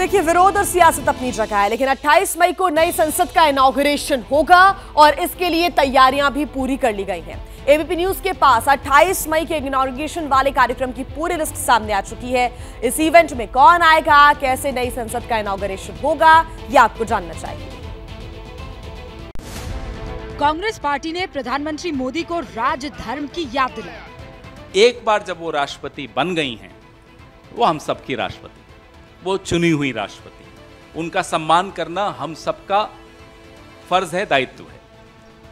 देखिए, विरोध और सियासत अपनी जगह है, लेकिन 28 मई को नई संसद का इनॉग्रेशन होगा और इसके लिए तैयारियां भी पूरी कर ली गई हैं। एबीपी न्यूज के पास 28 मई के इनॉग्रेशन वाले कार्यक्रम की पूरी लिस्ट सामने आ चुकी है। इस इवेंट में कौन आएगा, कैसे नई संसद का इनॉग्रेशन होगा, यह आपको जानना चाहिए। कांग्रेस पार्टी ने प्रधानमंत्री मोदी को राजधर्म की याद दिलाई। एक बार जब वो राष्ट्रपति बन गई हैं, वो हम सबकी राष्ट्रपति, वो चुनी हुई राष्ट्रपति, उनका सम्मान करना हम सबका फर्ज है, दायित्व है।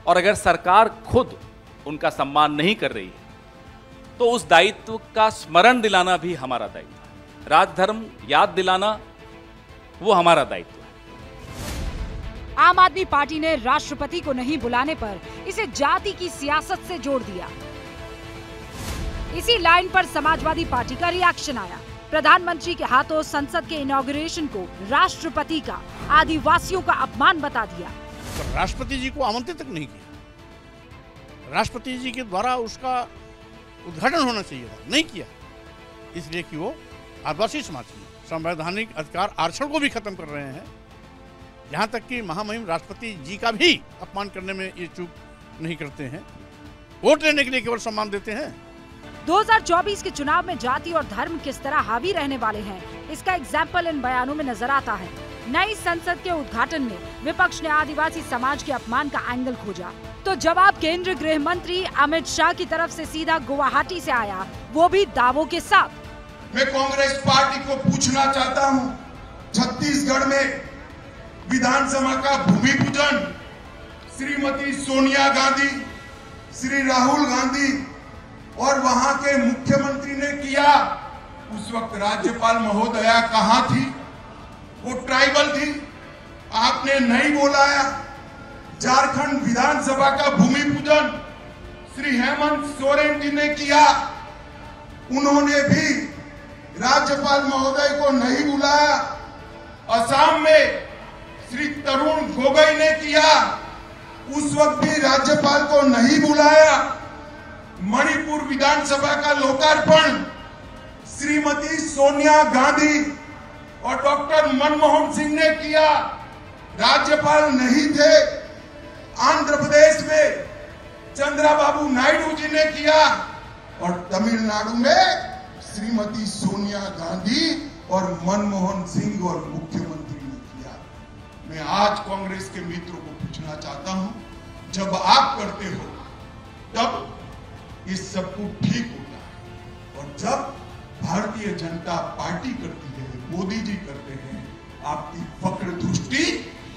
और अगर सरकार खुद उनका सम्मान नहीं कर रही है तो उस दायित्व का स्मरण दिलाना भी हमारा दायित्व है। राजधर्म याद दिलाना वो हमारा दायित्व है। आम आदमी पार्टी ने राष्ट्रपति को नहीं बुलाने पर इसे जाति की सियासत से जोड़ दिया। इसी लाइन पर समाजवादी पार्टी का रिएक्शन आया। प्रधानमंत्री के हाथों संसद के इनॉग्रेशन को राष्ट्रपति का आदिवासियों का अपमान बता दिया। तो राष्ट्रपति जी को आमंत्रित तक नहीं किया। राष्ट्रपति जी के द्वारा उसका उद्घाटन होना चाहिए था, नहीं किया, इसलिए कि वो आदिवासी समाज की संवैधानिक अधिकार आरक्षण को भी खत्म कर रहे हैं। यहाँ तक कि महामहिम राष्ट्रपति जी का भी अपमान करने में ये चूक नहीं करते हैं। वोट लेने के लिए केवल सम्मान देते हैं। 2024 के चुनाव में जाति और धर्म किस तरह हावी रहने वाले हैं, इसका एग्जाम्पल इन बयानों में नजर आता है। नई संसद के उद्घाटन में विपक्ष ने आदिवासी समाज के अपमान का एंगल खोजा, तो जवाब केंद्रीय गृह मंत्री अमित शाह की तरफ से सीधा गुवाहाटी से आया, वो भी दावों के साथ। मैं कांग्रेस पार्टी को पूछना चाहता हूं, छत्तीसगढ़ में विधानसभा का भूमि पूजन श्रीमती सोनिया गांधी, श्री राहुल गांधी और वहां के मुख्यमंत्री ने किया। उस वक्त राज्यपाल महोदया कहां थी? वो ट्राइबल थी, आपने नहीं बुलाया। झारखंड विधानसभा का भूमि पूजन श्री हेमंत सोरेन जी ने किया, उन्होंने भी राज्यपाल महोदय को नहीं बुलाया। असम में श्री तरुण गोगोई ने किया, उस वक्त भी राज्यपाल को नहीं बुलाया। मणिपुर विधानसभा का लोकार्पण श्रीमती सोनिया गांधी और डॉक्टर मनमोहन सिंह ने किया, राज्यपाल नहीं थे। आंध्र प्रदेश में चंद्रबाबू नायडू जी ने किया और तमिलनाडु में श्रीमती सोनिया गांधी और मनमोहन सिंह और मुख्यमंत्री ने किया। मैं आज कांग्रेस के मित्रों को पूछना चाहता हूं, जब आप करते हो तब ये सब कुछ ठीक होता है, और जब भारतीय जनता पार्टी करती है, मोदी जी करते हैं, आपकी वक्र दृष्टि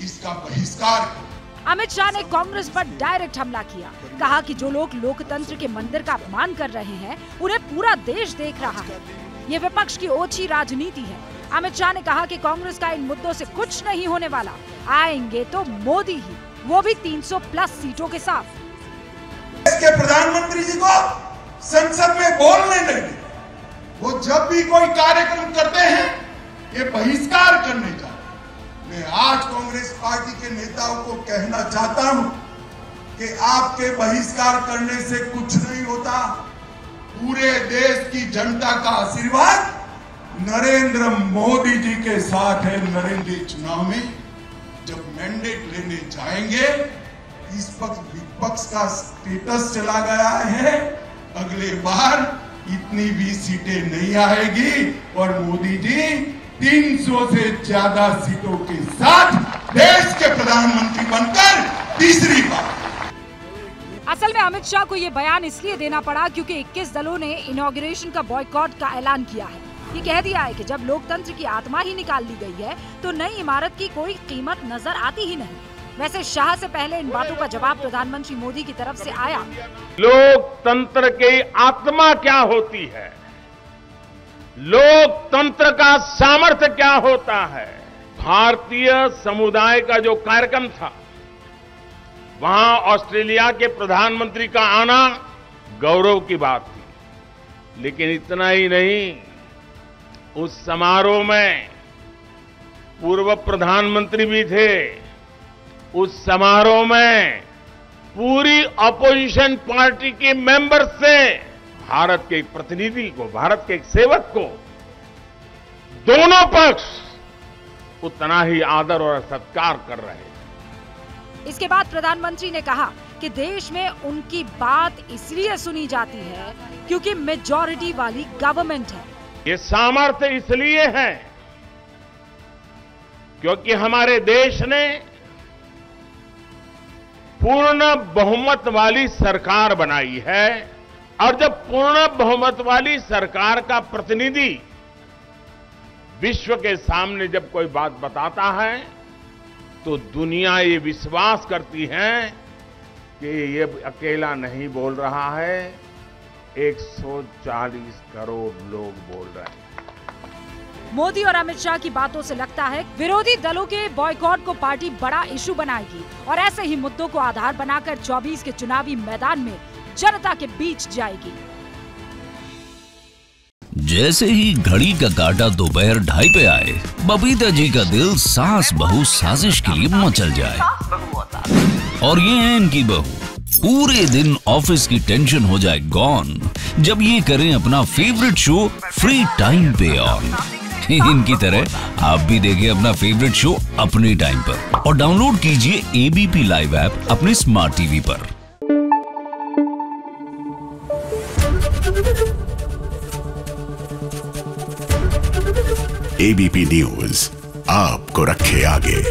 इसका बहिष्कार करो। अमित शाह ने कांग्रेस पर डायरेक्ट हमला किया, कहा कि जो लोग लोकतंत्र के मंदिर का अपमान कर रहे हैं उन्हें पूरा देश देख रहा है। ये विपक्ष की ओछी राजनीति है। अमित शाह ने कहा कि कांग्रेस का इन मुद्दों से कुछ नहीं होने वाला, आएंगे तो मोदी ही, वो भी 300+ सीटों के साथ। के प्रधानमंत्री जी को संसद में बोलने नहीं देते। वो जब भी कोई कार्यक्रम करते हैं ये बहिष्कार करने जाते हैं। मैं आज कांग्रेस पार्टी के नेताओं को कहना चाहता हूं कि आपके बहिष्कार करने से कुछ नहीं होता। पूरे देश की जनता का आशीर्वाद नरेंद्र मोदी जी के साथ है। नरेंद्र जी चुनाव में जब मैंडेट लेने जाएंगे, इस वक्त विपक्ष का स्टेटस चला गया है, अगले बार इतनी भी सीटें नहीं आएगी और मोदी जी 300 से ज्यादा सीटों के साथ देश के प्रधानमंत्री बनकर तीसरी बार। असल में अमित शाह को ये बयान इसलिए देना पड़ा क्योंकि 21 दलों ने इनॉग्रेशन का बॉयकॉट का ऐलान किया है। ये कह दिया है कि जब लोकतंत्र की आत्मा ही निकाल ली गई है तो नई इमारत की कोई कीमत नजर आती ही नहीं। वैसे शाह से पहले इन बातों का जवाब प्रधानमंत्री मोदी की तरफ से आया। लोकतंत्र की आत्मा क्या होती है, लोकतंत्र का सामर्थ्य क्या होता है। भारतीय समुदाय का जो कार्यक्रम था, वहां ऑस्ट्रेलिया के प्रधानमंत्री का आना गौरव की बात थी। लेकिन इतना ही नहीं, उस समारोह में पूर्व प्रधानमंत्री भी थे। उस समारोह में पूरी अपोजिशन पार्टी के मेंबर से भारत के एक प्रतिनिधि को, भारत के एक सेवक को, दोनों पक्ष उतना ही आदर और सत्कार कर रहे हैं। इसके बाद प्रधानमंत्री ने कहा कि देश में उनकी बात इसलिए सुनी जाती है क्योंकि मेजॉरिटी वाली गवर्नमेंट है। ये सामर्थ्य इसलिए है क्योंकि हमारे देश ने पूर्ण बहुमत वाली सरकार बनाई है, और जब पूर्ण बहुमत वाली सरकार का प्रतिनिधि विश्व के सामने जब कोई बात बताता है तो दुनिया ये विश्वास करती है कि ये अकेला नहीं बोल रहा है, 140 करोड़ लोग बोल रहे हैं। मोदी और अमित शाह की बातों से लगता है विरोधी दलों के बॉयकॉट को पार्टी बड़ा इशू बनाएगी और ऐसे ही मुद्दों को आधार बनाकर 24 के चुनावी मैदान में जनता के बीच जाएगी। जैसे ही घड़ी का काटा दोपहर 2:30 पे आए, बबीता जी का दिल सास बहू साजिश के लिए मचल जाए। और ये है इनकी बहू, पूरे दिन ऑफिस की टेंशन हो जाए गॉन जब ये करें अपना फेवरेट शो फ्री टाइम पे ऑन। इनकी तरह आप भी देखिए अपना फेवरेट शो अपने टाइम पर और डाउनलोड कीजिए एबीपी लाइव ऐप अपने स्मार्ट टीवी पर। एबीपी न्यूज आपको रखे आगे।